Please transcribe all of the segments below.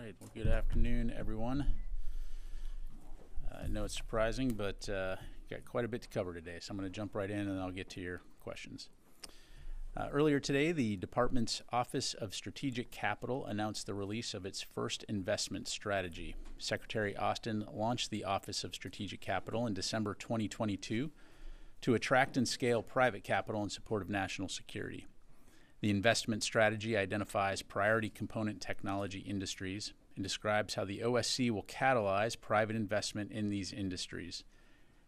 right, well, good afternoon, everyone. I know it's surprising, but got quite a bit to cover today, so I'm going to jump right in and I'll get to your questions. Earlier today, the Department's Office of Strategic Capital announced the release of its first investment strategy. Secretary Austin launched the Office of Strategic Capital in December 2022 to attract and scale private capital in support of national security. The investment strategy identifies priority component technology industries and describes how the OSC will catalyze private investment in these industries.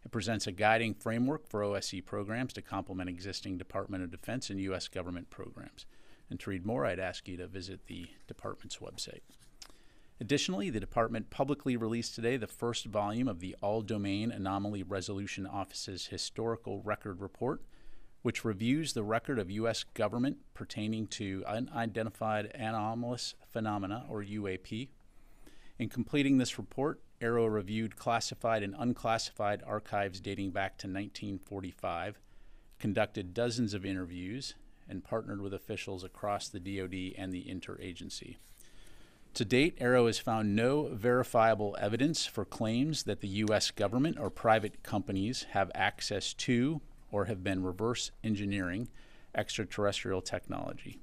It presents a guiding framework for OSC programs to complement existing Department of Defense and U.S. government programs. And to read more, I'd ask you to visit the Department's website. Additionally, the Department publicly released today the first volume of the All-Domain Anomaly Resolution Office's Historical Record Report, which reviews the record of U.S. government pertaining to unidentified anomalous phenomena, or UAP. In completing this report, AARO reviewed classified and unclassified archives dating back to 1945, conducted dozens of interviews, and partnered with officials across the DoD and the interagency. To date, AARO has found no verifiable evidence for claims that the U.S. government or private companies have access to or have been reverse engineering extraterrestrial technology.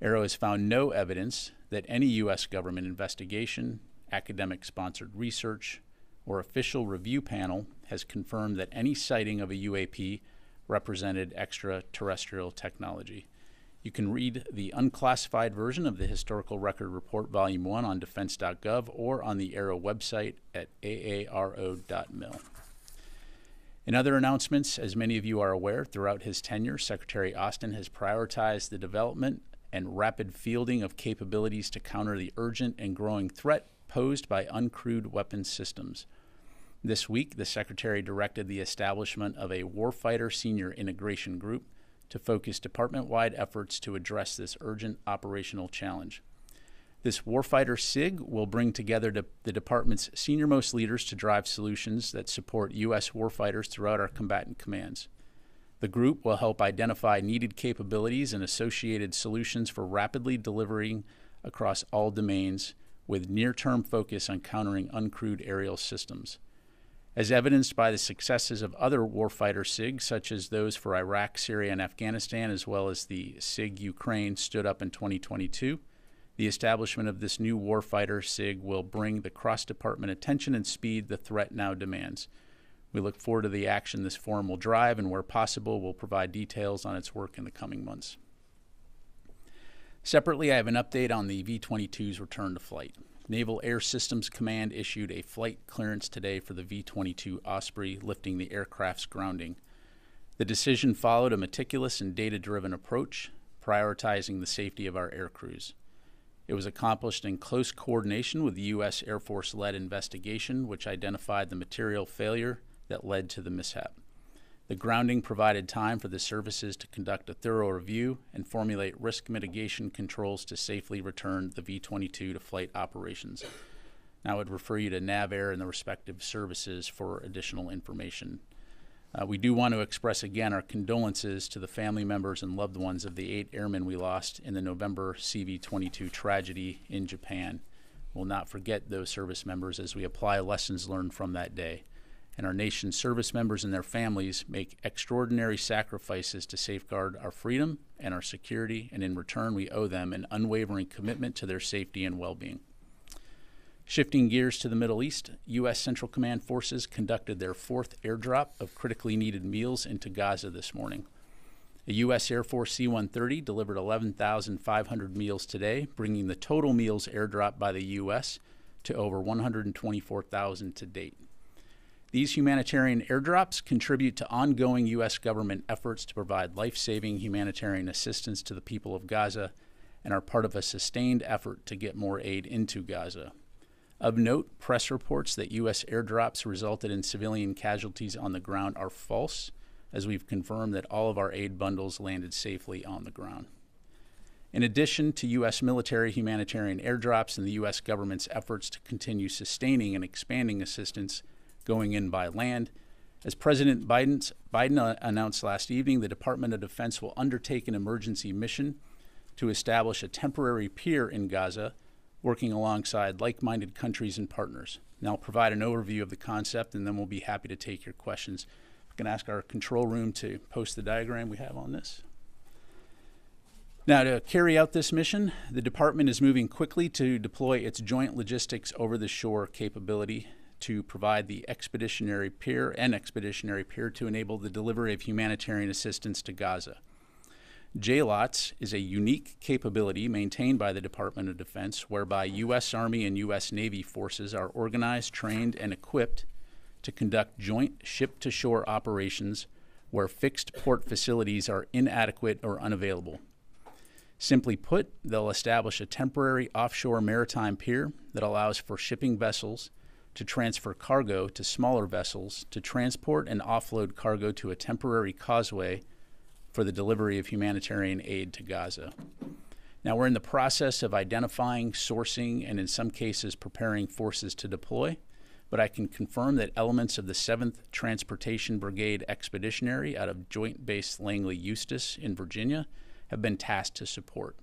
AARO has found no evidence that any U.S. government investigation, academic-sponsored research, or official review panel has confirmed that any sighting of a UAP represented extraterrestrial technology. You can read the unclassified version of the Historical Record Report, Volume 1 on defense.gov or on the AARO website at aaro.mil. In other announcements, as many of you are aware, throughout his tenure, Secretary Austin has prioritized the development and rapid fielding of capabilities to counter the urgent and growing threat posed by uncrewed weapons systems. This week, the Secretary directed the establishment of a Warfighter Senior Integration Group to focus department-wide efforts to address this urgent operational challenge. This Warfighter SIG will bring together the department's senior-most leaders to drive solutions that support U.S. warfighters throughout our combatant commands. The group will help identify needed capabilities and associated solutions for rapidly delivering across all domains, with near-term focus on countering uncrewed aerial systems. As evidenced by the successes of other warfighter SIGs, such as those for Iraq, Syria, and Afghanistan, as well as the SIG Ukraine stood up in 2022, the establishment of this new warfighter SIG will bring the cross-department attention and speed the threat now demands. We look forward to the action this forum will drive, and where possible, we'll provide details on its work in the coming months. Separately, I have an update on the V-22's return to flight. Naval Air Systems Command issued a flight clearance today for the V-22 Osprey, lifting the aircraft's grounding. The decision followed a meticulous and data-driven approach, prioritizing the safety of our air crews. It was accomplished in close coordination with the U.S. Air Force-led investigation, which identified the material failure that led to the mishap. The grounding provided time for the services to conduct a thorough review and formulate risk mitigation controls to safely return the V-22 to flight operations. Now I would refer you to NavAir and the respective services for additional information. We do want to express again our condolences to the family members and loved ones of the 8 airmen we lost in the November CV-22 tragedy in Japan. We'll not forget those service members as we apply lessons learned from that day. And our nation's service members and their families make extraordinary sacrifices to safeguard our freedom and our security, and in return we owe them an unwavering commitment to their safety and well-being. Shifting gears to the Middle East, U.S. Central Command forces conducted their 4th airdrop of critically needed meals into Gaza this morning. A U.S. Air Force C-130 delivered 11,500 meals today, bringing the total meals airdropped by the U.S. to over 124,000 to date. These humanitarian airdrops contribute to ongoing U.S. government efforts to provide life-saving humanitarian assistance to the people of Gaza and are part of a sustained effort to get more aid into Gaza. Of note, press reports that U.S. airdrops resulted in civilian casualties on the ground are false, as we've confirmed that all of our aid bundles landed safely on the ground. In addition to U.S. military humanitarian airdrops and the U.S. government's efforts to continue sustaining and expanding assistance going in by land, as President Biden announced last evening, the Department of Defense will undertake an emergency mission to establish a temporary pier in Gaza working alongside like-minded countries and partners. Now I'll provide an overview of the concept, and then we'll be happy to take your questions. I can ask our control room to post the diagram we have on this. Now, to carry out this mission, the department is moving quickly to deploy its joint logistics over-the-shore capability to provide the expeditionary pier to enable the delivery of humanitarian assistance to Gaza. JLOTS is a unique capability maintained by the Department of Defense whereby U.S. Army and U.S. Navy forces are organized, trained, and equipped to conduct joint ship-to-shore operations where fixed port facilities are inadequate or unavailable. Simply put, they'll establish a temporary offshore maritime pier that allows for shipping vessels to transfer cargo to smaller vessels to transport and offload cargo to a temporary causeway for the delivery of humanitarian aid to Gaza. Now, we're in the process of identifying, sourcing, and in some cases preparing forces to deploy, but I can confirm that elements of the 7th Transportation Brigade Expeditionary out of Joint Base Langley Eustis in Virginia have been tasked to support.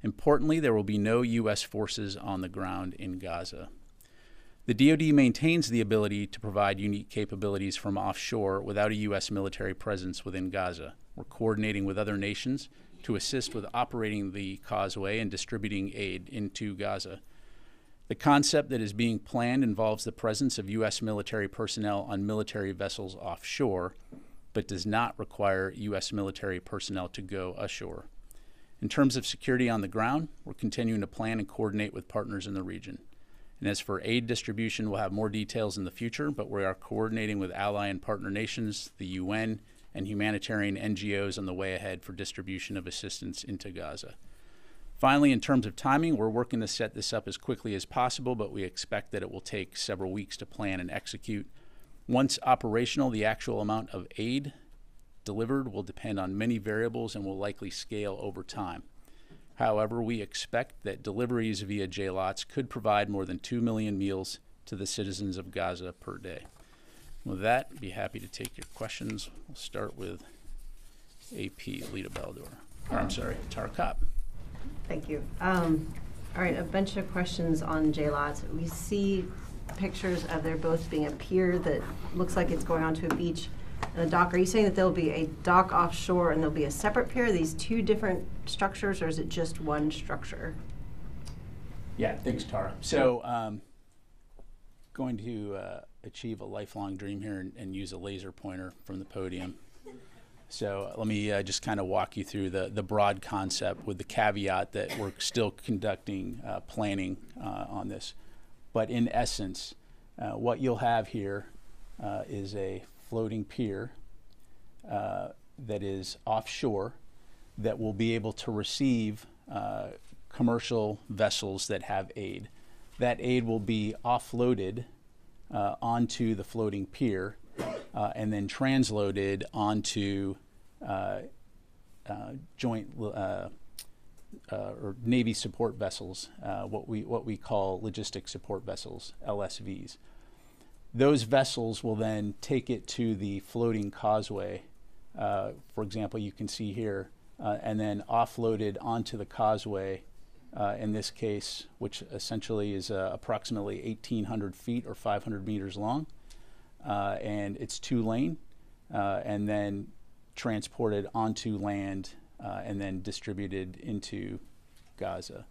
Importantly, there will be no U.S. forces on the ground in Gaza. The DoD maintains the ability to provide unique capabilities from offshore without a U.S. military presence within Gaza. We're coordinating with other nations to assist with operating the causeway and distributing aid into Gaza. The concept that is being planned involves the presence of U.S. military personnel on military vessels offshore, but does not require U.S. military personnel to go ashore. In terms of security on the ground, we're continuing to plan and coordinate with partners in the region. And as for aid distribution, we'll have more details in the future, but we are coordinating with ally and partner nations, the UN, and humanitarian NGOs on the way ahead for distribution of assistance into Gaza. Finally, in terms of timing, we're working to set this up as quickly as possible, but we expect that it will take several weeks to plan and execute. Once operational, the actual amount of aid delivered will depend on many variables and will likely scale over time. However, we expect that deliveries via JLOTS could provide more than 2 million meals to the citizens of Gaza per day. With that, I'd be happy to take your questions. We'll start with AP Lita Baldor. Or I'm sorry, Tara Kopp. Thank you. All right, a bunch of questions on JLOTS. We see pictures of there both being a pier that looks like it's going onto a beach and a dock. Are you saying that there'll be a dock offshore and there'll be a separate pier? Are these two different structures, or is it just one structure? Yeah, thanks, Tara. So going to achieve a lifelong dream here and use a laser pointer from the podium. So let me just kind of walk you through the broad concept with the caveat that we're still conducting planning on this. But in essence, what you'll have here is a floating pier that is offshore that will be able to receive commercial vessels that have aid. That aid will be offloaded onto the floating pier and then transloaded onto joint or Navy support vessels, what we call logistic support vessels, LSVs. Those vessels will then take it to the floating causeway, for example, you can see here, and then offloaded onto the causeway, in this case, which essentially is approximately 1,800 feet or 500 meters long, and it's 2-lane, and then transported onto land and then distributed into Gaza.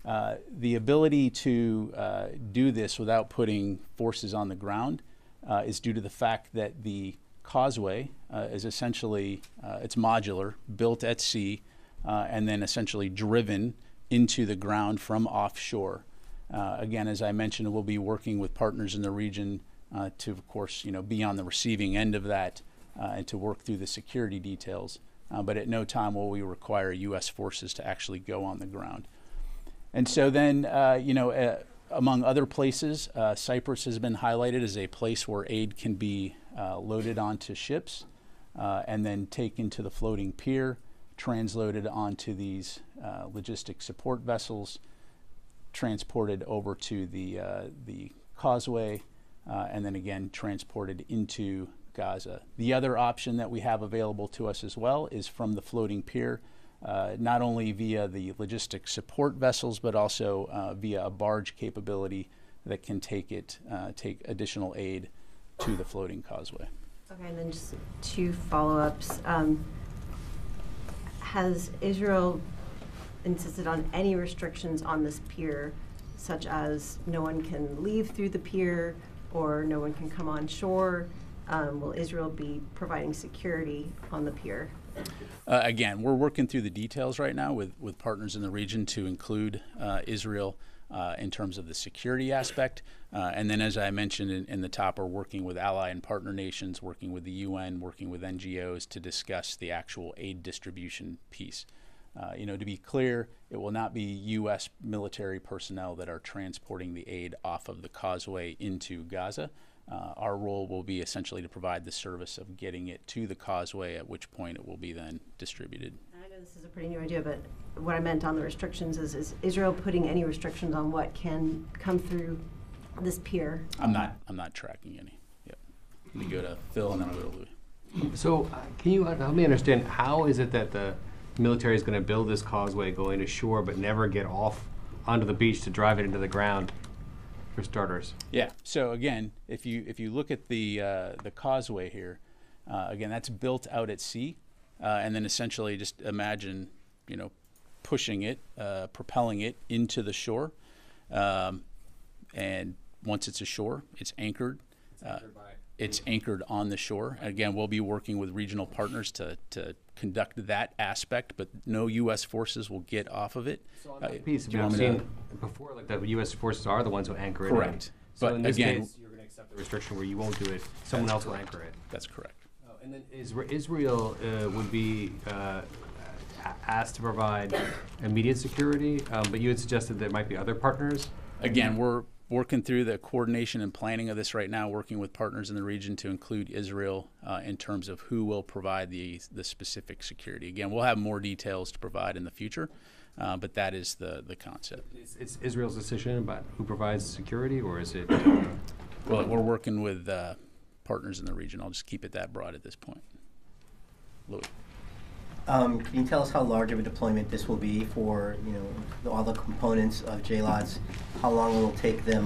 The ability to do this without putting forces on the ground is due to the fact that the causeway is essentially, it's modular, built at sea, and then essentially driven into the ground from offshore. Again, as I mentioned, we'll be working with partners in the region to, of course, be on the receiving end of that and to work through the security details. But at no time will we require U.S. forces to actually go on the ground. And so then, among other places, Cyprus has been highlighted as a place where aid can be loaded onto ships and then taken to the floating pier, transloaded onto these logistic support vessels, transported over to the causeway, and then again transported into Gaza. The other option that we have available to us as well is from the floating pier, not only via the logistic support vessels, but also via a barge capability that can take additional aid to the floating causeway. Okay, and then just two follow-ups. Has Israel insisted on any restrictions on this pier, such as no one can leave through the pier or no one can come on shore? Will Israel be providing security on the pier? Again, we're working through the details right now with partners in the region to include Israel in terms of the security aspect. And then, as I mentioned in the top, we're working with ally and partner nations, working with the UN, working with NGOs to discuss the actual aid distribution piece. To be clear, it will not be U.S. military personnel that are transporting the aid off of the causeway into Gaza. Our role will be essentially to provide the service of getting it to the causeway, at which point it will be then distributed. I know this is a pretty new idea, but what I meant on the restrictions is Israel putting any restrictions on what can come through this pier? I'm not tracking any. Yep. Let me go to Phil and then I'll go to Louis. So can you help me understand, how is it that the military is going to build this causeway going ashore but never get off onto the beach to drive it into the ground, for starters? Yeah. So again, if you look at the causeway here, again, that's built out at sea, and then essentially just imagine, pushing it, propelling it into the shore, and once it's ashore, it's anchored. It's anchored on the shore. Again, we'll be working with regional partners to conduct that aspect, but no U.S. forces will get off of it. So on that piece, I've seen before, like the U.S. forces are the ones who anchor it. Correct. So but in this again, case, you're going to accept the restriction where you won't do it. Someone else will anchor it. That's correct. And then Israel would be asked to provide immediate security, but you had suggested there might be other partners. Again, we're working through the coordination and planning of this right now, working with partners in the region to include Israel in terms of who will provide the specific security. Again, we'll have more details to provide in the future, but that is the concept. It's Israel's decision about who provides security, or is it? Well, we're working with partners in the region. I'll just keep it that broad at this point. Louis. Can you tell us how large of a deployment this will be for, all the components of JLOTS? How long will it take them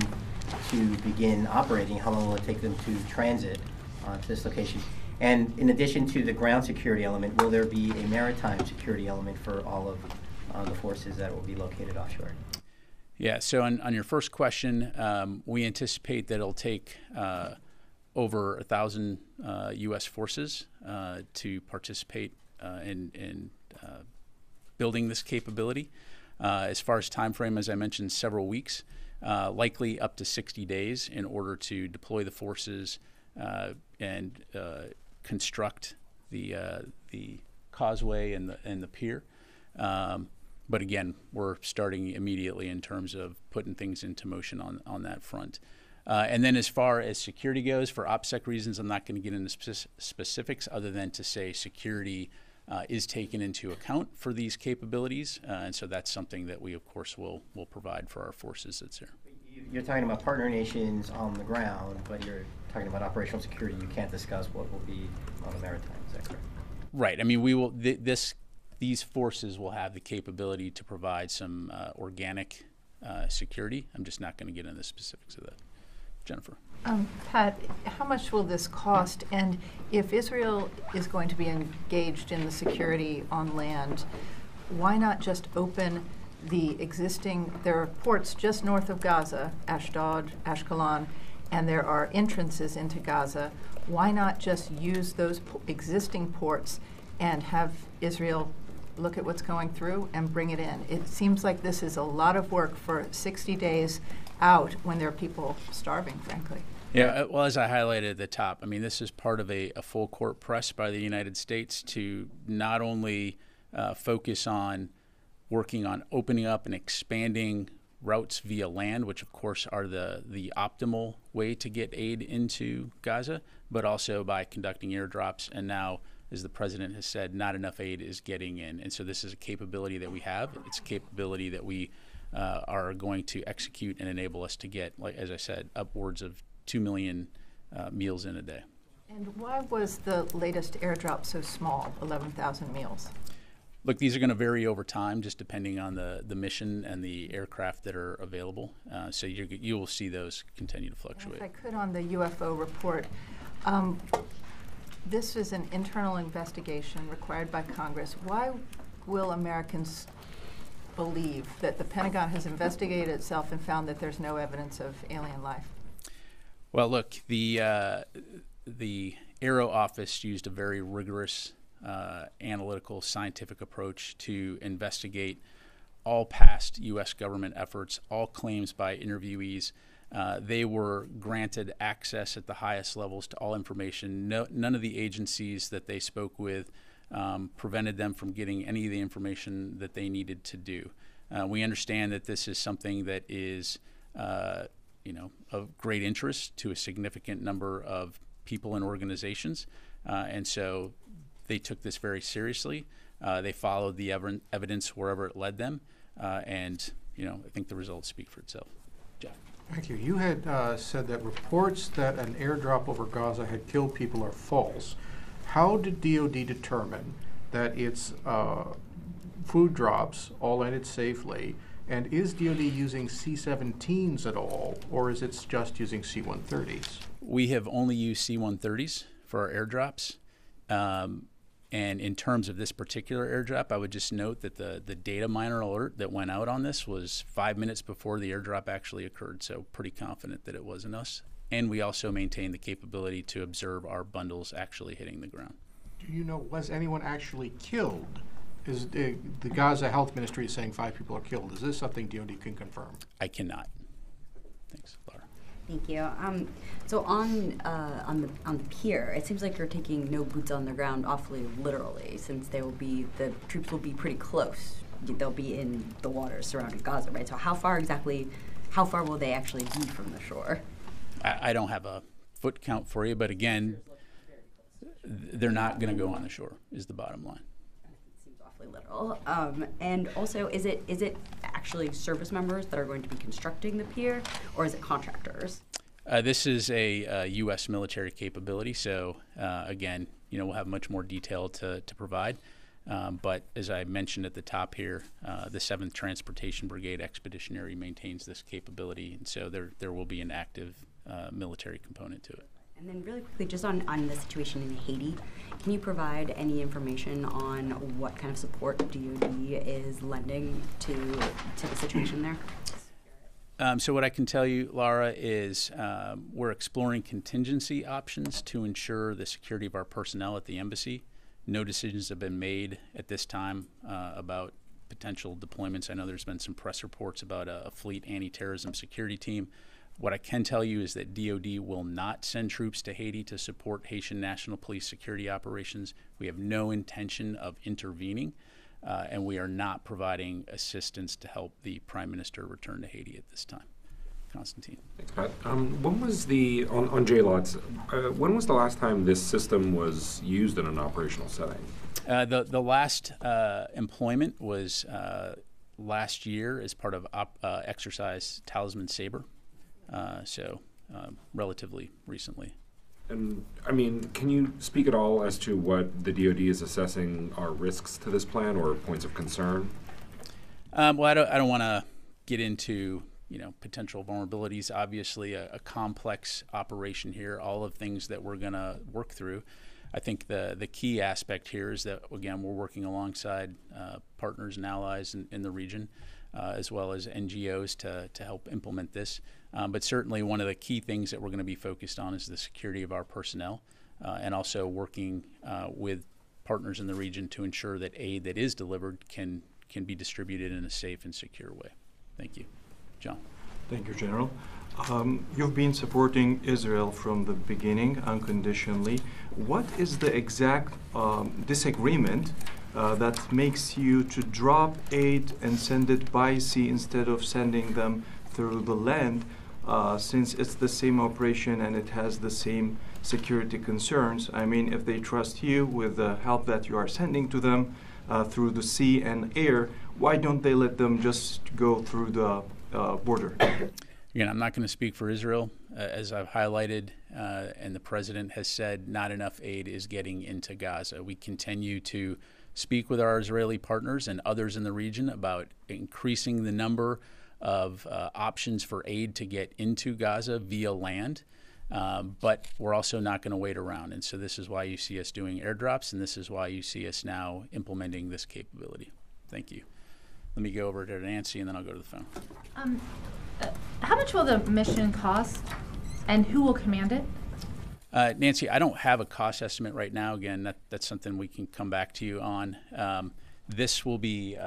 to begin operating? How long will it take them to transit to this location? And in addition to the ground security element, will there be a maritime security element for all of the forces that will be located offshore? Yeah, so on your first question, we anticipate that it'll take over 1,000 U.S. forces to participate in building this capability. As far as time frame, as I mentioned, several weeks, likely up to 60 days in order to deploy the forces and construct the causeway and the pier. But again, we're starting immediately in terms of putting things into motion on that front. And then as far as security goes, for OPSEC reasons, I'm not going to get into specifics other than to say security is taken into account for these capabilities. And so that's something that we, of course, will provide for our forces that's here. You're talking about partner nations on the ground, but you're talking about operational security. You can't discuss what will be on the maritime. Is that correct? Right. I mean, we will. These forces will have the capability to provide some organic security. I'm just not going to get into the specifics of that. Jennifer. Pat, how much will this cost? And if Israel is going to be engaged in the security on land, why not just open the existing, there are ports just north of Gaza, Ashdod, Ashkelon, and there are entrances into Gaza. Why not just use those existing ports and have Israel look at what's going through and bring it in? It seems like this is a lot of work for 60 days out when there are people starving, frankly. Yeah, well, as I highlighted at the top, I mean, this is part of a full court press by the United States to not only focus on working on opening up and expanding routes via land, which of course are the optimal way to get aid into Gaza, but also by conducting airdrops. And now, as the president has said, not enough aid is getting in. And so this is a capability that we have. It's a capability that we are going to execute and enable us to get, like as I said, upwards of 2 million meals in a day. And why was the latest airdrop so small, 11,000 meals? Look, these are going to vary over time, just depending on the mission and the aircraft that are available. So you will see those continue to fluctuate. If I could, on the UFO report, this is an internal investigation required by Congress. Why will Americans believe that the Pentagon has investigated itself and found that there's no evidence of alien life? Well, look, the Aero Office used a very rigorous analytical, scientific approach to investigate all past U.S. government efforts, all claims by interviewees. They were granted access at the highest levels to all information. None of the agencies that they spoke with prevented them from getting any of the information that they needed to do. We understand that this is something that is, of great interest to a significant number of people and organizations, and so they took this very seriously. They followed the evidence wherever it led them, and I think the results speak for itself. Jeff. Thank you. You had said that reports that an airdrop over Gaza had killed people are false. How did DoD determine that its food drops all landed safely? And is DoD using C-17s at all, or is it just using C-130s? We have only used C-130s for our airdrops. And in terms of this particular airdrop, I would just note that the data miner alert that went out on this was 5 minutes before the airdrop actually occurred, so pretty confident that it wasn't us. And we also maintain the capability to observe our bundles actually hitting the ground. Do you know, was anyone actually killed? Is the Gaza Health Ministry is saying 5 people are killed. Is this something DoD can confirm? I cannot. Thanks, Laura. Thank you. So on the pier, it seems like you're taking no boots on the ground awfully literally, since the troops will be pretty close. They'll be in the waters surrounding Gaza, right? So how far will they actually be from the shore? I don't have a foot count for you, but again, they're not going to go on the shore, is the bottom line. Seems awfully literal. And also, is it actually service members that are going to be constructing the pier, or is it contractors? This is a U.S. military capability, so again, we'll have much more detail to provide. But as I mentioned at the top here, the 7th Transportation Brigade Expeditionary maintains this capability, and so there will be an active military component to it. And then really quickly, just on the situation in Haiti, can you provide any information on what kind of support DoD is lending to the situation there? So what I can tell you, Laura, is we're exploring contingency options to ensure the security of our personnel at the embassy. No decisions have been made at this time about potential deployments. I know there's been some press reports about a fleet anti-terrorism security team. What I can tell you is that DoD will not send troops to Haiti to support Haitian National Police security operations. We have no intention of intervening, and we are not providing assistance to help the Prime Minister return to Haiti at this time. Constantine. Thanks, Pat. When was on JLOTS, when was the last time this system was used in an operational setting? The last employment was last year as part of Exercise Talisman Sabre. So relatively recently. And can you speak at all as to what the DoD is assessing are risks to this plan or points of concern? Well, I don't want to get into potential vulnerabilities. Obviously, a complex operation here. All of things that we're going to work through. I think the key aspect here is that again we're working alongside partners and allies in the region, as well as NGOs to help implement this. But certainly one of the key things that we're going to be focused on is the security of our personnel, and also working with partners in the region to ensure that aid that is delivered can be distributed in a safe and secure way. Thank you. John. Thank you, General. You've been supporting Israel from the beginning unconditionally. What is the exact disagreement that makes you to drop aid and send it by sea instead of sending them through the land, since it's the same operation and it has the same security concerns? I mean, if they trust you with the help that you are sending to them through the sea and air, why don't they let them just go through the border? Again, I'm not going to speak for Israel. As I've highlighted, and the president has said, not enough aid is getting into Gaza. We continue to speak with our Israeli partners and others in the region about increasing the number of options for aid to get into Gaza via land. But we're also not going to wait around. And so this is why you see us doing airdrops, and this is why you see us now implementing this capability. Thank you. Let me go over to Nancy, and then I'll go to the phone. How much will the mission cost, and who will command it? Nancy, I don't have a cost estimate right now. Again, that's something we can come back to you on. This will be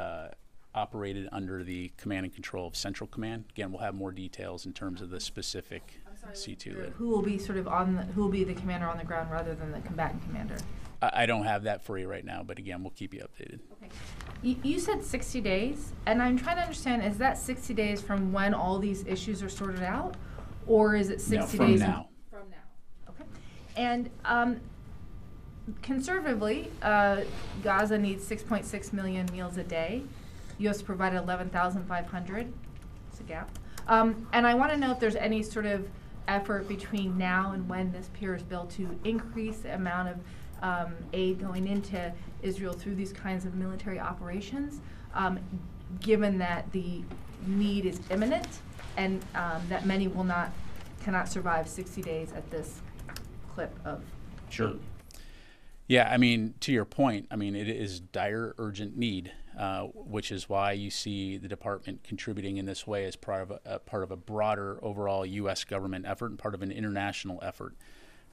operated under the command and control of Central Command. Again, we'll have more details in terms of the specific C2 later. Who will be who will be the commander on the ground rather than the combatant commander? I don't have that for you right now, but again, we'll keep you updated. Okay. You said 60 days, and I'm trying to understand, is that 60 days from when all these issues are sorted out, or is it 60 from days now? From now. Okay. And conservatively, Gaza needs 6.6 million meals a day. U.S. provided 11,500. It's a gap. And I want to know if there's any sort of effort between now and when this pier is built to increase the amount of aid going into Israel through these kinds of military operations, given that the need is imminent and that many cannot survive 60 days at this clip of Sure. aid. Yeah, I mean, to your point, I mean, it is dire, urgent need, which is why you see the department contributing in this way as part of a broader overall U.S. government effort and part of an international effort.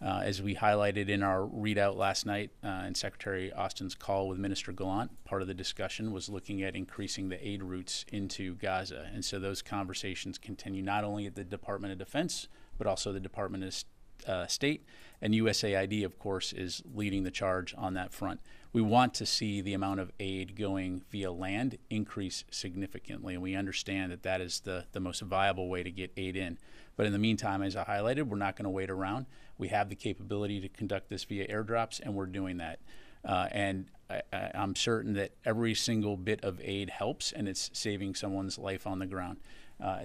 As we highlighted in our readout last night in Secretary Austin's call with Minister Gallant, part of the discussion was looking at increasing the aid routes into Gaza. And so those conversations continue not only at the Department of Defense, but also the Department of State, and USAID, of course, is leading the charge on that front. We want to see the amount of aid going via land increase significantly, and we understand that that is the most viable way to get aid in. But in the meantime, as I highlighted, we're not going to wait around. We have the capability to conduct this via airdrops, and we're doing that. And I'm certain that every single bit of aid helps, and it's saving someone's life on the ground.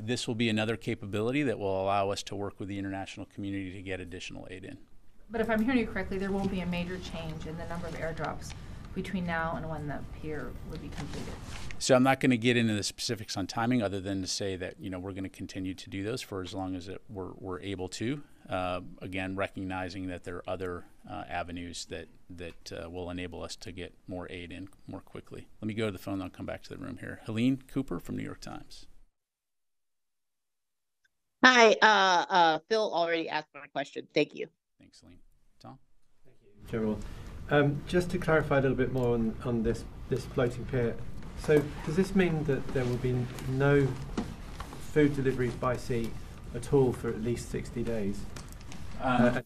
This will be another capability that will allow us to work with the international community to get additional aid in. But if I'm hearing you correctly, there won't be a major change in the number of airdrops between now and when the pier would be completed. So I'm not going to get into the specifics on timing, other than to say that we're going to continue to do those for as long as we're able to. Again, recognizing that there are other avenues that will enable us to get more aid in more quickly. Let me go to the phone, and I'll come back to the room here. Helene Cooper from New York Times. Hi, Phil already asked my question. Thank you. Thanks, Helene. Tom? Thank you, General. Just to clarify a little bit more on this floating pier. So does this mean that there will be no food deliveries by sea at all for at least 60 days? To include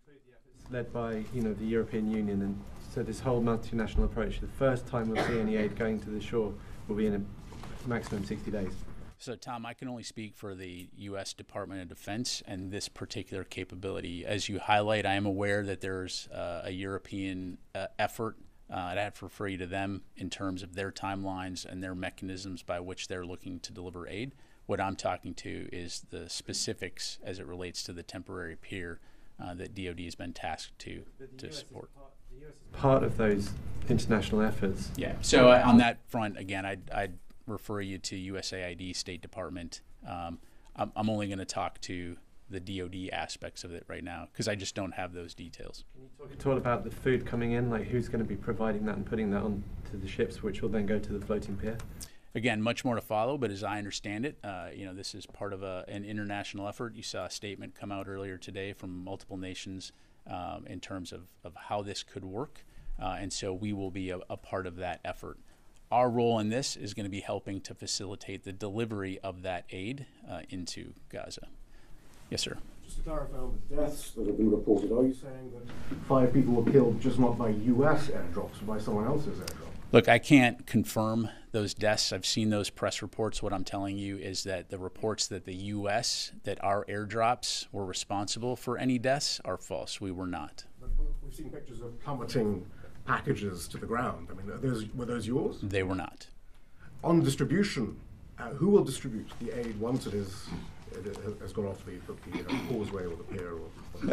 the efforts led by the European Union, and so this whole multinational approach, the first time we'll see any aid going to the shore will be in a maximum 60 days. So, Tom, I can only speak for the U.S. Department of Defense and this particular capability. As you highlight, I am aware that there's a European effort. I'd have to refer you to them in terms of their timelines and their mechanisms by which they're looking to deliver aid. What I'm talking to is the specifics as it relates to the temporary pier that DoD has been tasked to support. The U.S. is part of those international efforts. Yeah. So on that front, again, I'd refer you to USAID, State Department. I'm only going to talk to the DoD aspects of it right now because I just don't have those details. Can you talk at all about the food coming in, like who's going to be providing that and putting that on to the ships, which will then go to the floating pier? Again, much more to follow, but as I understand it, this is part of an international effort. You saw a statement come out earlier today from multiple nations in terms of how this could work, and so we will be a part of that effort. Our role in this is going to be helping to facilitate the delivery of that aid into Gaza. Yes, sir. Just to clarify on the deaths that have been reported, are you saying that 5 people were killed just not by U.S. airdrops, but by someone else's airdrop? Look, I can't confirm those deaths. I've seen those press reports. What I'm telling you is that the reports that the U.S., that our airdrops were responsible for any deaths are false. We were not. But we've seen pictures of plummeting packages to the ground. I mean, were those yours? They were not. On distribution, who will distribute the aid once it is has gone off the causeway or the pier?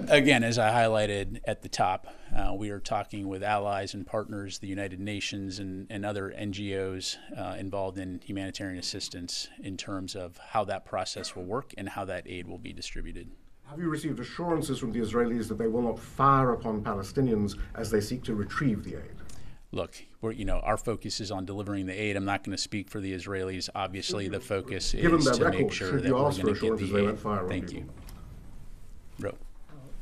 Again, as I highlighted at the top, we are talking with allies and partners, the United Nations and other NGOs involved in humanitarian assistance in terms of how that process will work and how that aid will be distributed. Have you received assurances from the Israelis that they will not fire upon Palestinians as they seek to retrieve the aid? Look, our focus is on delivering the aid. I'm not going to speak for the Israelis. Obviously, the focus is to make sure that we're going to get the aid. Thank you. Ro.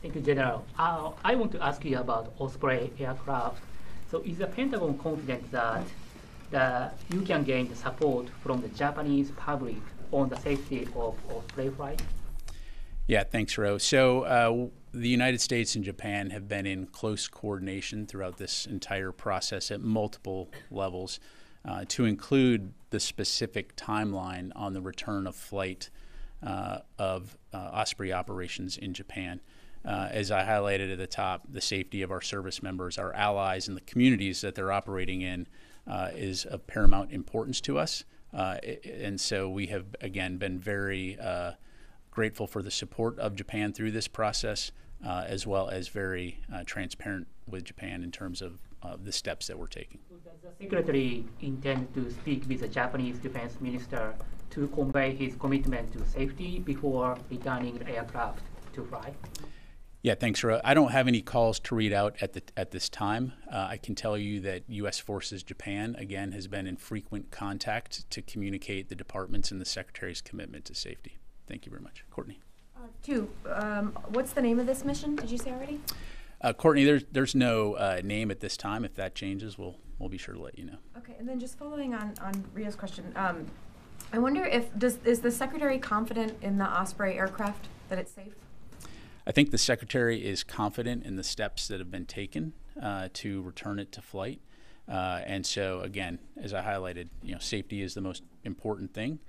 Thank you, General. I want to ask you about Osprey aircraft. So is the Pentagon confident that you can gain the support from the Japanese public on the safety of Osprey flight? Yeah, thanks, Ro. So the United States and Japan have been in close coordination throughout this entire process at multiple levels, to include the specific timeline on the return of flight of Osprey operations in Japan. As I highlighted at the top, the safety of our service members, our allies, and the communities that they're operating in is of paramount importance to us. And so we have, again, been very grateful for the support of Japan through this process, as well as very transparent with Japan in terms of the steps that we're taking. So does the Secretary intend to speak with the Japanese Defense Minister to convey his commitment to safety before returning the aircraft to fly? Yeah, thanks, Ro. I don't have any calls to read out at this time. I can tell you that U.S. Forces Japan, again, has been in frequent contact to communicate the department's and the Secretary's commitment to safety. Thank you very much. Courtney. What's the name of this mission? Did you say already? Courtney, there's no name at this time. If that changes, we'll be sure to let you know. Okay, and then just following on Rio's question, I wonder is the Secretary confident in the Osprey aircraft, that it's safe? I think the Secretary is confident in the steps that have been taken to return it to flight. And so, again, as I highlighted, safety is the most important thing.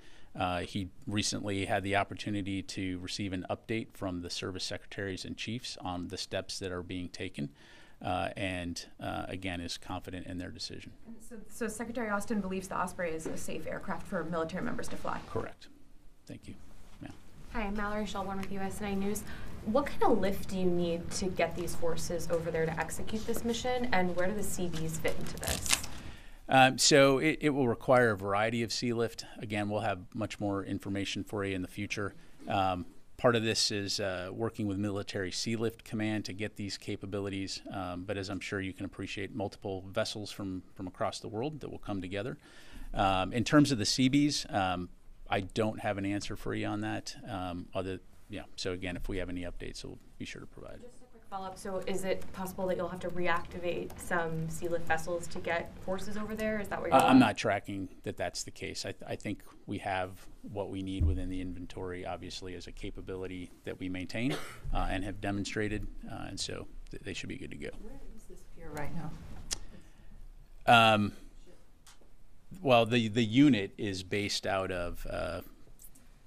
He recently had the opportunity to receive an update from the service secretaries and chiefs on the steps that are being taken, and again, is confident in their decision. So Secretary Austin believes the Osprey is a safe aircraft for military members to fly? Correct. Thank you. Yeah. Hi, I'm Mallory Shelbourne with USA News. What kind of lift do you need to get these forces over there to execute this mission, and where do the CVs fit into this? So it will require a variety of sea lift. Again, we'll have much more information for you in the future. Part of this is working with Military Sea Lift Command to get these capabilities, but as I'm sure you can appreciate, multiple vessels from across the world that will come together. In terms of the CBs, I don't have an answer for you on that. So again, if we have any updates, we'll be sure to provide. Just a quick follow-up. So is it possible that you'll have to reactivate some sea lift vessels to get forces over there? Is that what you're I'm not tracking that that's the case. I think we have what we need within the inventory, obviously, as a capability that we maintain and have demonstrated, and so they should be good to go. Where is this pier right now? Well, the unit is based out of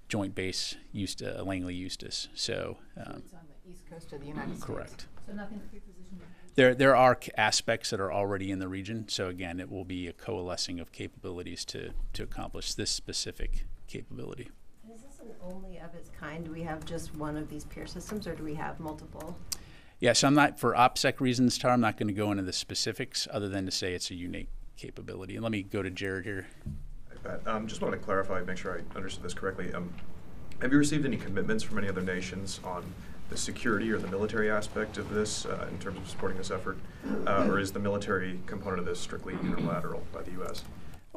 Joint Base Langley Eustis. So it's on the east coast of the United States. Correct. So nothing pre-positioned. There are aspects that are already in the region. So again, it will be a coalescing of capabilities to accomplish this specific capability. Is this an only of its kind? Do we have just one of these pier systems, or do we have multiple? Yes, I'm not, for OPSEC reasons, Tara, I'm not going to go into the specifics other than to say it's a unique capability. And let me go to Jared here. Just want to clarify, make sure I understood this correctly. Have you received any commitments from any other nations on the security or the military aspect of this in terms of supporting this effort? Or is the military component of this strictly unilateral by the U.S.?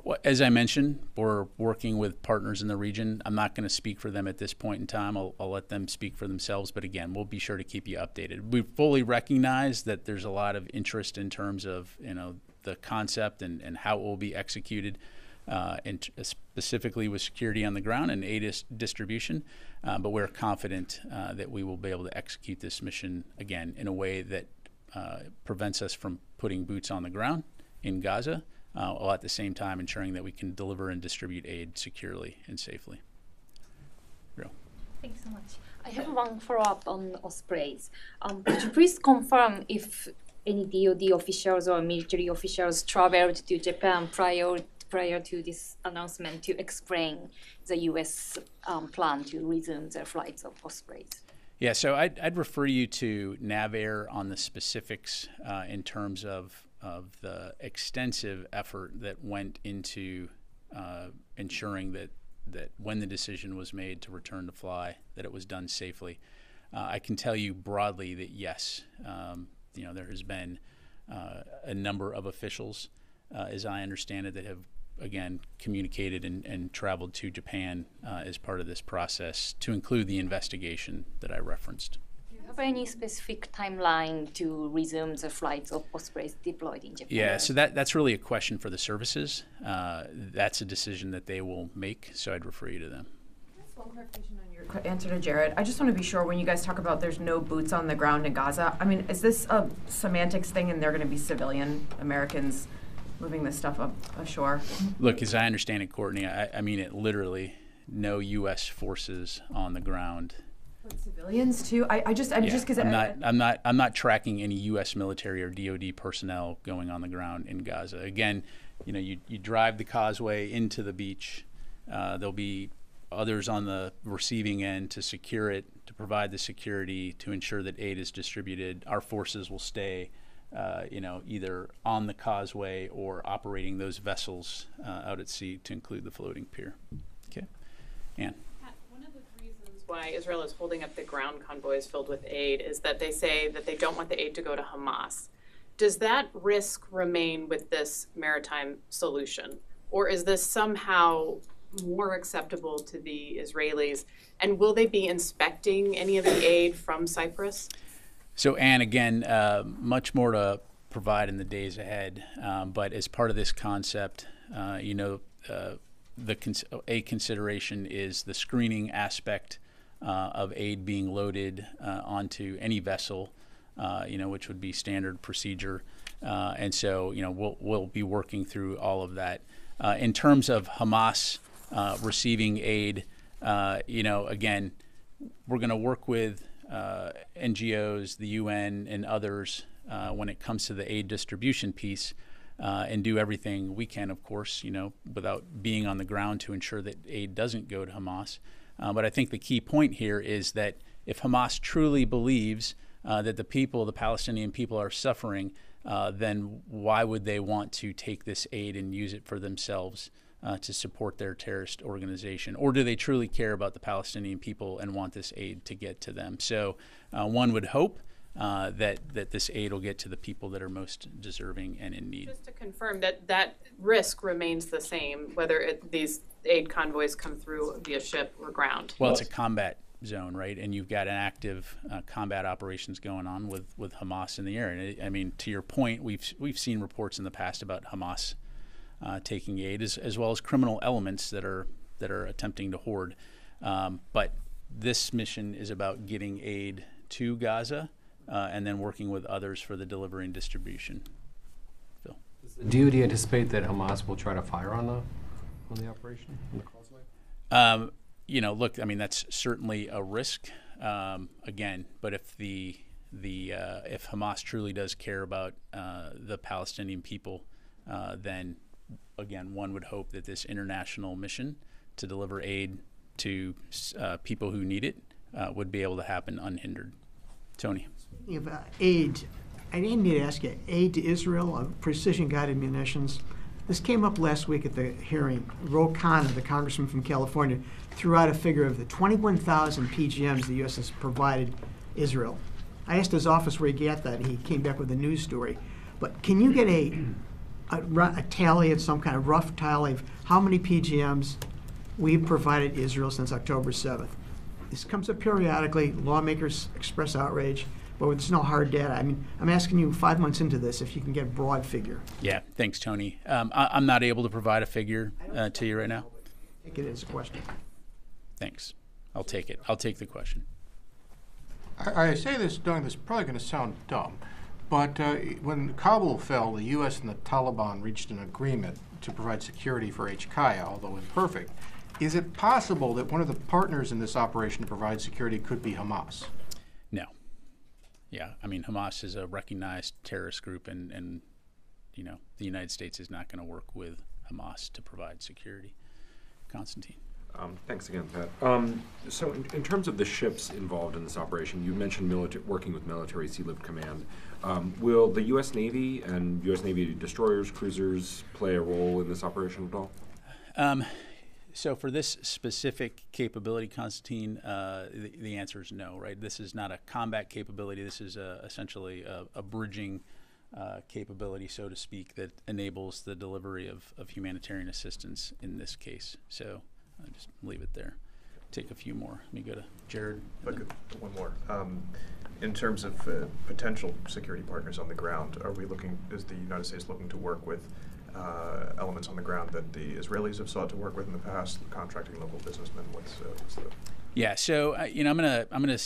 Well, as I mentioned, we're working with partners in the region. I'm not going to speak for them at this point in time. I'll let them speak for themselves. But again, we'll be sure to keep you updated. We fully recognize that there's a lot of interest in terms of the concept and how it will be executed. And specifically with security on the ground and aid distribution, but we're confident that we will be able to execute this mission, again, in a way that prevents us from putting boots on the ground in Gaza, while at the same time ensuring that we can deliver and distribute aid securely and safely. Real. Thank you so much. I have one follow-up on Ospreys. Could you please confirm if any DoD officials or military officials traveled to Japan prior prior to this announcement to explain the U.S. Plan to resume the flights of Ospreys? Yeah, so I'd refer you to NavAir on the specifics in terms of the extensive effort that went into ensuring that when the decision was made to return to fly, that it was done safely. I can tell you broadly that yes, there has been a number of officials, as I understand it, that have again communicated and traveled to Japan as part of this process to include the investigation that I referenced. Do you have any specific timeline to resume the flights of Ospreys deployed in Japan? Yeah, so that's really a question for the services. That's a decision that they will make, so I'd refer you to them. One clarification on your answer to Jared. I just want to be sure when you guys talk about there's no boots on the ground in Gaza, I mean, is this a semantics thing and they're going to be civilian Americans moving this stuff up ashore? Look, as I understand it, Courtney, I mean it literally, no U.S. forces on the ground. But civilians too? Just because I'm not tracking any U.S. military or DoD personnel going on the ground in Gaza. Again, you drive the causeway into the beach. There'll be others on the receiving end to secure it, to provide the security, to ensure that aid is distributed. Our forces will stay, either on the causeway or operating those vessels out at sea to include the floating pier. Okay, Ann. One of the reasons why Israel is holding up the ground convoys filled with aid is that they say that they don't want the aid to go to Hamas. Does that risk remain with this maritime solution, or is this somehow more acceptable to the Israelis? And will they be inspecting any of the aid from Cyprus? So, Anne, again, much more to provide in the days ahead. But as part of this concept, a consideration is the screening aspect of aid being loaded onto any vessel, which would be standard procedure. And so, we'll be working through all of that. In terms of Hamas receiving aid, again, we're going to work with NGOs, the UN, and others when it comes to the aid distribution piece, and do everything we can, of course, without being on the ground to ensure that aid doesn't go to Hamas. But I think the key point here is that if Hamas truly believes that the Palestinian people are suffering, then why would they want to take this aid and use it for themselves to support their terrorist organization? Or do they truly care about the Palestinian people and want this aid to get to them? So one would hope that this aid will get to the people that are most deserving and in need. Just to confirm that risk remains the same, whether these aid convoys come through via ship or ground. Well, it's a combat zone, right? And you've got an active combat operations going on with Hamas in the air. And I mean, to your point, we've seen reports in the past about Hamas taking aid, as well as criminal elements that are attempting to hoard. But this mission is about getting aid to Gaza and then working with others for the delivery and distribution. Phil. Does the DoD anticipate that Hamas will try to fire on the operation on the causeway? Look, I mean, that's certainly a risk. Again, but if if Hamas truly does care about the Palestinian people, then again, one would hope that this international mission to deliver aid to people who need it would be able to happen unhindered. Tony. Speaking of aid, I didn't need to ask you, aid to Israel of precision-guided munitions. This came up last week at the hearing. Ro Khanna, the congressman from California, threw out a figure of the 21,000 PGMs the U.S. has provided Israel. I asked his office where he got that, and he came back with a news story. But can you get a tally, of some kind of rough tally of how many PGMs we've provided Israel since October 7th? This comes up periodically. Lawmakers express outrage, but there's no hard data. I mean, I'm asking you 5 months into this if you can get a broad figure. Yeah, thanks, Tony. I'm not able to provide a figure to you right now. Take it as a question. Thanks. I'll take it. I'll take the question. I say this, knowing this is probably going to sound dumb, but when Kabul fell, the U.S. and the Taliban reached an agreement to provide security for HKIA, although imperfect. Is it possible that one of the partners in this operation to provide security could be Hamas? No. Yeah, I mean, Hamas is a recognized terrorist group, and the United States is not going to work with Hamas to provide security. Constantine. Thanks again, Pat. So in terms of the ships involved in this operation, you mentioned working with Military Sea Lift Command. Will the U.S. Navy and U.S. Navy destroyers, cruisers play a role in this operation at all? So for this specific capability, Constantine, the answer is no, right? This is not a combat capability. This is essentially a bridging capability, so to speak, that enables the delivery of humanitarian assistance in this case. So I'll just leave it there. Take a few more. Let me go to Jared. If I could, one more. In terms of potential security partners on the ground, is the United States looking to work with elements on the ground that the Israelis have sought to work with in the past, contracting local businessmen? What's the... Yeah, so I'm gonna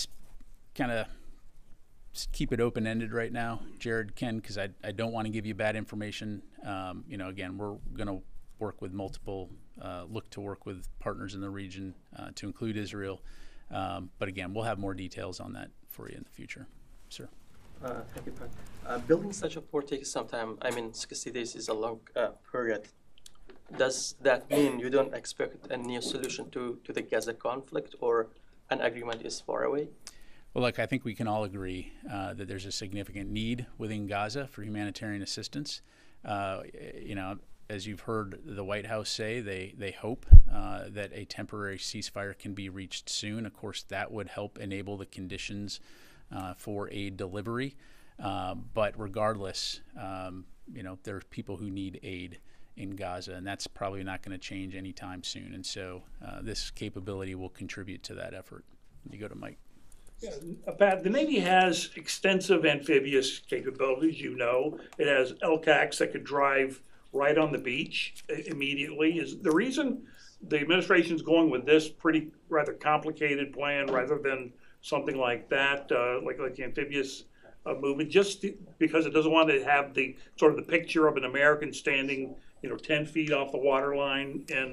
kind of keep it open-ended right now, Jared, Ken, because I don't want to give you bad information. Again, we're gonna work with multiple, look to work with partners in the region to include Israel. But again, we'll have more details on that for you in the future. Sir. Thank you, Pat. Building such a port takes some time. 60 days is a long period. Does that mean you don't expect a new solution to the Gaza conflict, or an agreement is far away? Well, look, I think we can all agree that there's a significant need within Gaza for humanitarian assistance. As you've heard the White House say, they hope that a temporary ceasefire can be reached soon. Of course, that would help enable the conditions for aid delivery. But regardless, there are people who need aid in Gaza, and that's probably not going to change anytime soon. And so this capability will contribute to that effort. You go to Mike. Yeah, Pat, the Navy has extensive amphibious capabilities. It has LCACs that could drive right on the beach immediately. Is the reason the administration's going with this rather complicated plan rather than something like that, like the amphibious movement, just because it doesn't want to have the sort of the picture of an American standing, 10 feet off the waterline in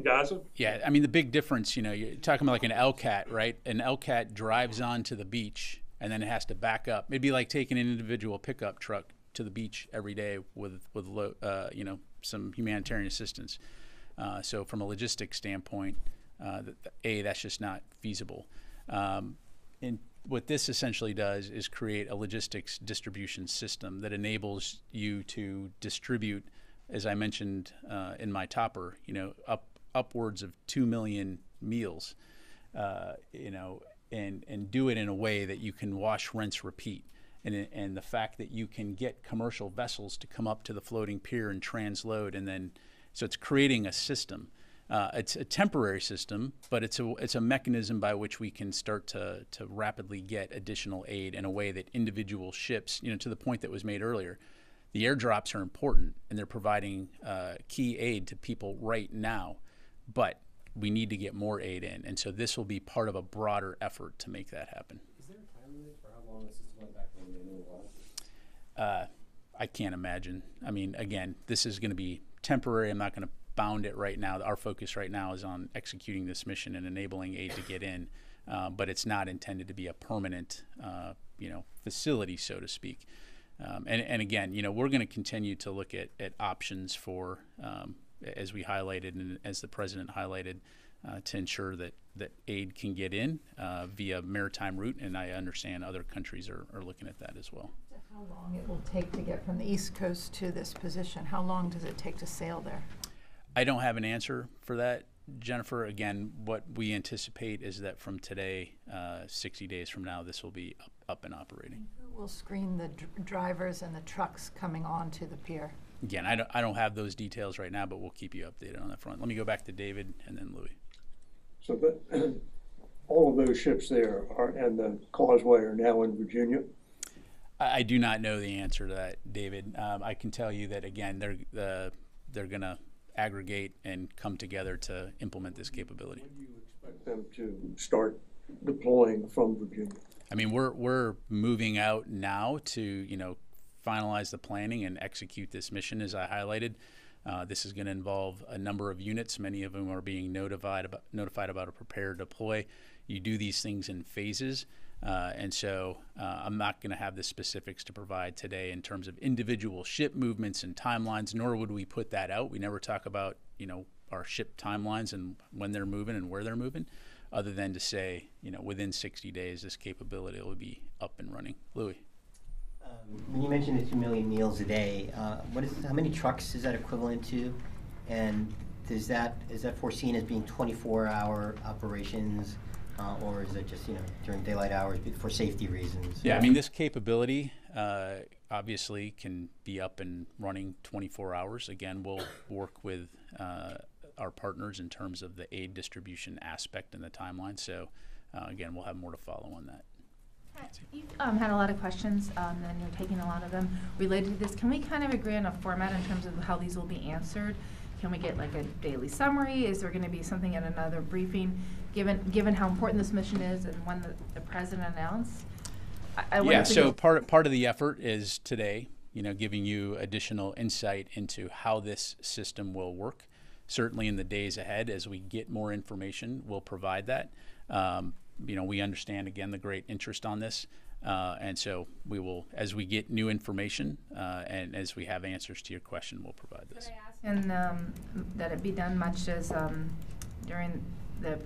Gaza? Yeah, I mean, the big difference, you're talking about like an LCAT, right? An LCAT drives onto the beach and then it has to back up. It'd be like taking an individual pickup truck to the beach every day with some humanitarian assistance. So from a logistics standpoint, that's just not feasible. And what this essentially does is create a logistics distribution system that enables you to distribute, as I mentioned in my topper, upwards of 2 million meals, and do it in a way that you can wash, rinse, repeat. And the fact that you can get commercial vessels to come up to the floating pier and transload, and then so it's creating a system. It's a temporary system, but it's a mechanism by which we can start to rapidly get additional aid in a way that individual ships, to the point that was made earlier, the airdrops are important and they're providing key aid to people right now, but we need to get more aid in, and so this will be part of a broader effort to make that happen. Is there a time limit for how long this is going back on the manual water? I can't imagine. I mean, again, this is going to be temporary. I'm not going to bound it right now. Our focus right now is on executing this mission and enabling aid to get in, but it's not intended to be a permanent, facility, so to speak. And again, we're going to continue to look at options for, as we highlighted and as the president highlighted, to ensure that aid can get in via maritime route, and I understand other countries are looking at that as well. How long it will take to get from the East Coast to this position? How long does it take to sail there? I don't have an answer for that, Jennifer. Again, what we anticipate is that from today, 60 days from now, this will be up and operating. Who will screen the drivers and the trucks coming onto the pier? Again, I don't have those details right now, but we'll keep you updated on that front. Let me go back to David and then Louis. So all of those ships there and the causeway are now in Virginia? I do not know the answer to that, David. I can tell you that, again, they're going to aggregate and come together to implement this capability. When do you expect them to start deploying from Virginia? I mean, we're moving out now to finalize the planning and execute this mission, as I highlighted. This is going to involve a number of units. Many of them are being notified about a prepare deploy. You do these things in phases, and so I'm not going to have the specifics to provide today in terms of individual ship movements and timelines, nor would we put that out. We never talk about, our ship timelines and when they're moving and where they're moving, other than to say, within 60 days, this capability will be up and running. Louis. When you mentioned the 2 million meals a day, how many trucks is that equivalent to? And is that foreseen as being 24-hour operations, or is it just during daylight hours for safety reasons? Yeah, I mean, this capability obviously can be up and running 24 hours. Again, we'll work with our partners in terms of the aid distribution aspect and the timeline. So again, we'll have more to follow on that. You've had a lot of questions, and you're taking a lot of them related to this. Can we kind of agree on a format in terms of how these will be answered? Can we get like a daily summary? Is there going to be something at another briefing, given how important this mission is and when the president announced? Yeah, so part of the effort is today, giving you additional insight into how this system will work. Certainly in the days ahead, as we get more information, we'll provide that. We understand, again, the great interest on this. And so we will, as we get new information and as we have answers to your question, we'll provide this. Could I ask, and that it be done much as during the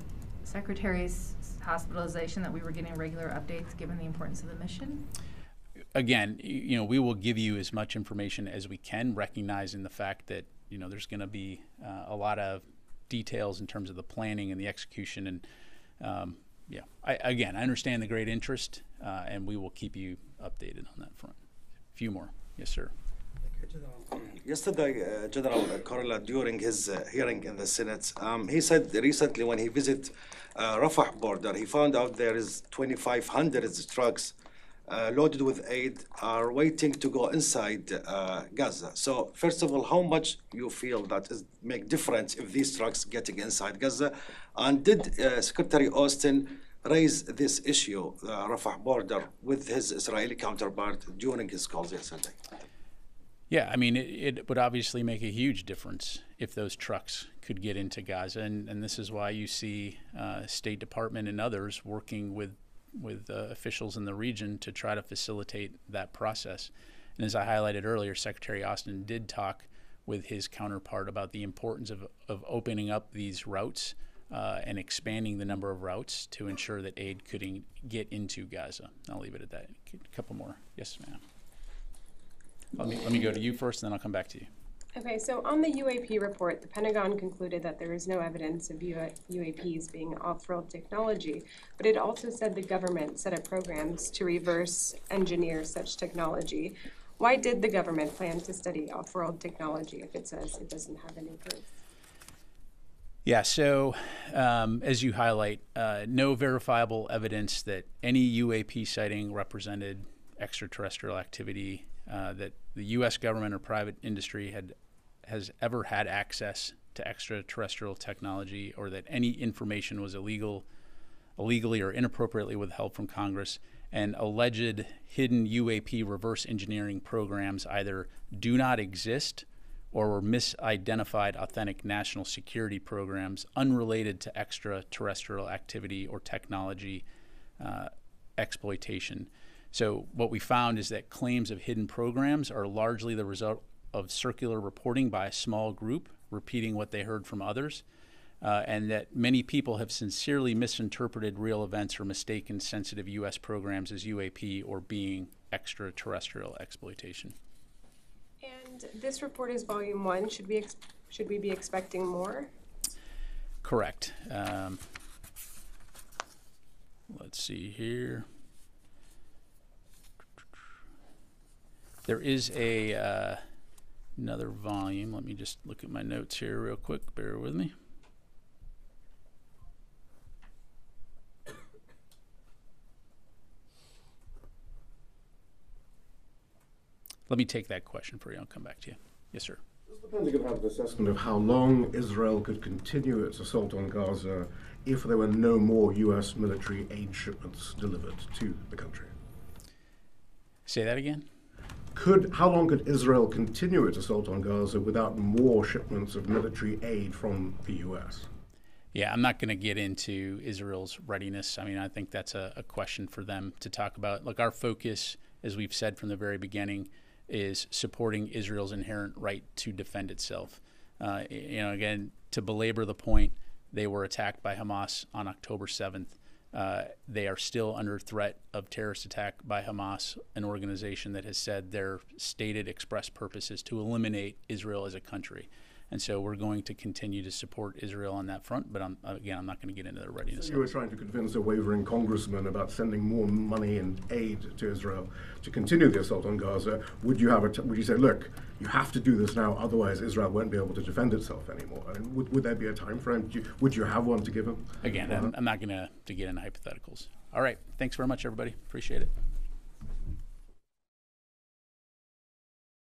Secretary's hospitalization, that we were getting regular updates given the importance of the mission? Again, we will give you as much information as we can, recognizing the fact that, there's going to be a lot of details in terms of the planning and the execution. And I understand the great interest, and we will keep you updated on that front. A few more. Yes, sir. Yesterday, General Corella, during his hearing in the Senate, he said recently when he visited Rafah border, he found out there is 2,500 trucks loaded with aid are waiting to go inside Gaza. So first of all, how much you feel that is make difference if these trucks getting inside Gaza? And did Secretary Austin raise this issue, Rafah border, with his Israeli counterpart during his calls yesterday? Yeah, I mean, it would obviously make a huge difference if those trucks could get into Gaza, and this is why you see State Department and others working with officials in the region to try to facilitate that process. And as I highlighted earlier, Secretary Austin did talk with his counterpart about the importance of opening up these routes and expanding the number of routes to ensure that aid could get into Gaza. I'll leave it at that. A couple more. Yes, ma'am. Let me go to you first, and then I'll come back to you. Okay, so on the UAP report, the Pentagon concluded that there is no evidence of UAPs being off-world technology, but it also said the government set up programs to reverse engineer such technology. Why did the government plan to study off-world technology if it says it doesn't have any proof? Yeah, so as you highlight, no verifiable evidence that any UAP sighting represented extraterrestrial activity, that the U.S. government or private industry has ever had access to extraterrestrial technology, or that any information was illegally or inappropriately withheld from Congress, and alleged hidden UAP reverse engineering programs either do not exist or were misidentified authentic national security programs unrelated to extraterrestrial activity or technology exploitation. So what we found is that claims of hidden programs are largely the result of circular reporting by a small group repeating what they heard from others, and that many people have sincerely misinterpreted real events or mistaken sensitive U.S. programs as UAP or being extraterrestrial exploitation. And this report is volume 1. Should we be expecting more? Correct. Let's see here. There is another volume. Let me just look at my notes here real quick. Bear with me. Let me take that question for you. I'll come back to you. Yes, sir. Does the Pentagon have an assessment of how long Israel could continue its assault on Gaza if there were no more U.S. military aid shipments delivered to the country? Say that again? How long could Israel continue its assault on Gaza without more shipments of military aid from the U.S.? Yeah, I'm not going to get into Israel's readiness. I mean, I think that's a question for them to talk about. Look, our focus, as we've said from the very beginning, is supporting Israel's inherent right to defend itself. Again, to belabor the point, they were attacked by Hamas on October 7th. They are still under threat of terrorist attack by Hamas, an organization that has said their stated express purpose is to eliminate Israel as a country. And so we're going to continue to support Israel on that front, but I'm not going to get into their readiness. So you were trying to convince a wavering congressman about sending more money and aid to Israel to continue the assault on Gaza. Would you say, look, you have to do this now, otherwise Israel won't be able to defend itself anymore? I mean, would there be a time frame? Would you have one to give him? Again, I'm not going to get into hypotheticals. All right. Thanks very much, everybody. Appreciate it.